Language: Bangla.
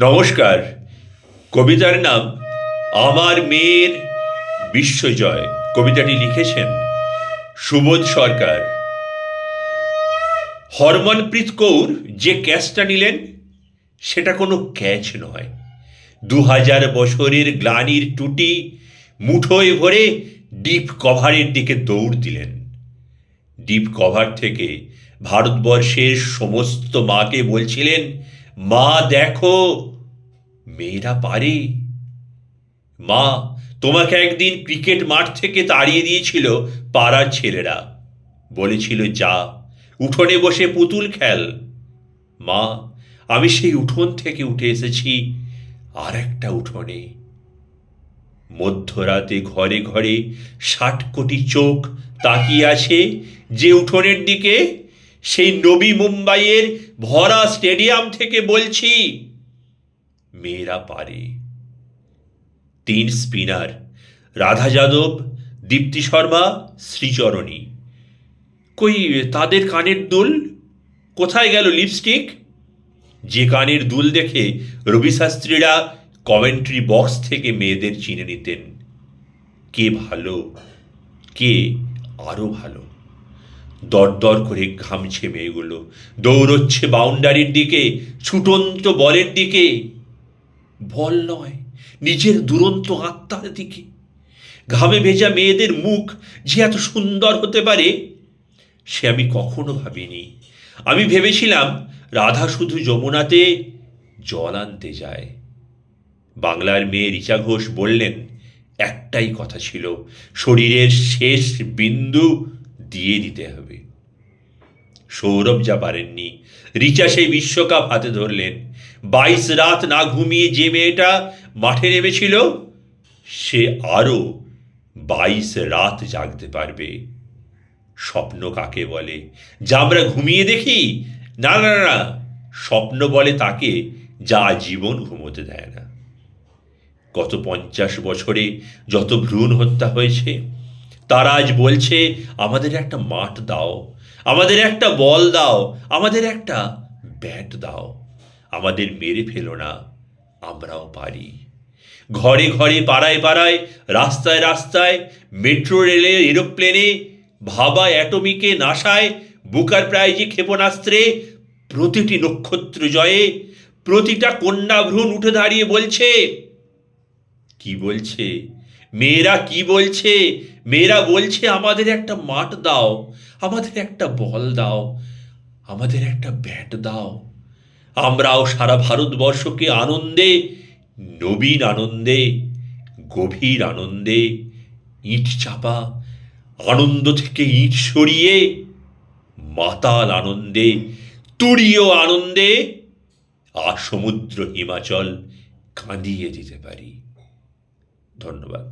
নমস্কার। কবিতার নাম আমার মেয়ের বিশ্বজয়। কবিতাটি লিখেছেন সুবোধ সরকার। হরমনপ্রীত কৌর যে ক্যাচটা নিলেন সেটা কোনো ক্যাচ নয়। 2000 বছরের গ্লানির টুটি মুঠোয় ভরে ডিপ কভারের দিকে দৌড় দিলেন। ডিপ কভার থেকে ভারতবর্ষের সমস্ত মাকে বলছিলেন, মা দেখো, মেয়েরা পারে। মা, তোমাকে একদিন ক্রিকেট মাঠ থেকে তাড়িয়ে দিয়েছিল পাড়ার ছেলেরা, বলেছিল যা উঠোনে বসে পুতুল খেল। মা, আমি সেই উঠোন থেকে উঠে এসেছি আর একটা উঠোনে। মধ্যরাতে ঘরে ঘরে 60 কোটি চোখ তাকিয়ে আছে যে উঠোনের দিকে, সেই নবী মুম্বাইয়ের ভরা স্টেডিয়াম থেকে বলছি, মেয়েরা পারে। 3 স্পিনার রাধা যাদব, দীপ্তি শর্মা, শ্রীচরণী, কই তাদের কানের দুল? কোথায় গেল লিপস্টিক? যে কানের দুল দেখে রবি শাস্ত্রীরা কমেন্ট্রি বক্স থেকে মেয়েদের চিনে নিতেন কে ভালো, কে আরো ভালো। দরদর করে ঘামছে মেয়েগুলো, দৌড়চ্ছে বাউন্ডারির দিকে, ছুটন্ত বলের দিকে। বল নয়, নিজের দুরন্ত আত্মার দিকে। ঘামে ভেজা মেয়েদের মুখ যে এত সুন্দর হতে পারে সে আমি কখনো ভাবিনি। আমি ভেবেছিলাম রাধা শুধু যমুনাতে জল আনতে যায়। বাংলার মেয়ে রিচা ঘোষ বললেন, একটাই কথা ছিল, শরীরের শেষ বিন্দু দিয়ে দিতে হবে। সৌরভ যা পারেননি, রিচা সেই বিশ্বকাপ হাতে ধরলেন। 22 রাত না ঘুমিয়ে যে মেয়েটা মাঠে নেমেছিল সে আরো 22 রাত জাগতে পারবে। স্বপ্ন কাকে বলে? যা আমরা ঘুমিয়ে দেখি? না না না, স্বপ্ন বলে তাকে যা জীবন ঘুমোতে দেয় না। গত 50 বছরে যত ভ্রূণ হত্যা হয়েছে তারা আজ বলছে, আমাদের একটা মাঠ দাও, আমাদের একটা বল দাও, আমাদের একটা ব্যাট দাও, আমাদের মেরে ফেলো না, আমরাও পারি। ঘরে ঘরে, পাড়ায় পাড়ায়, রাস্তায় রাস্তায়, মেট্রো রেলে, এরোপ্লেনে, ভাবা অ্যাটমিকে, নাসায়, বুকার প্রাইজে, ক্ষেপণাস্ত্রে, প্রতিটি নক্ষত্র জয়ে প্রতিটা কন্যা ভ্রূণ উঠে দাঁড়িয়ে বলছে, কি বলছে? মেয়েরা কি বলছে? মেয়েরা বলছে, আমাদের একটা মাঠ দাও, আমাদের একটা বল দাও, আমাদের একটা ব্যাট দাও। আমরাও সারা ভারতবর্ষকে আনন্দে, নবীন আনন্দে, গভীর আনন্দে, ইট চাপা আনন্দ থেকে ইট সরিয়ে মাতাল আনন্দে, তুরীয় আনন্দে আর সমুদ্র হিমাচল কাঁদিয়ে দিতে পারি। ধন্যবাদ।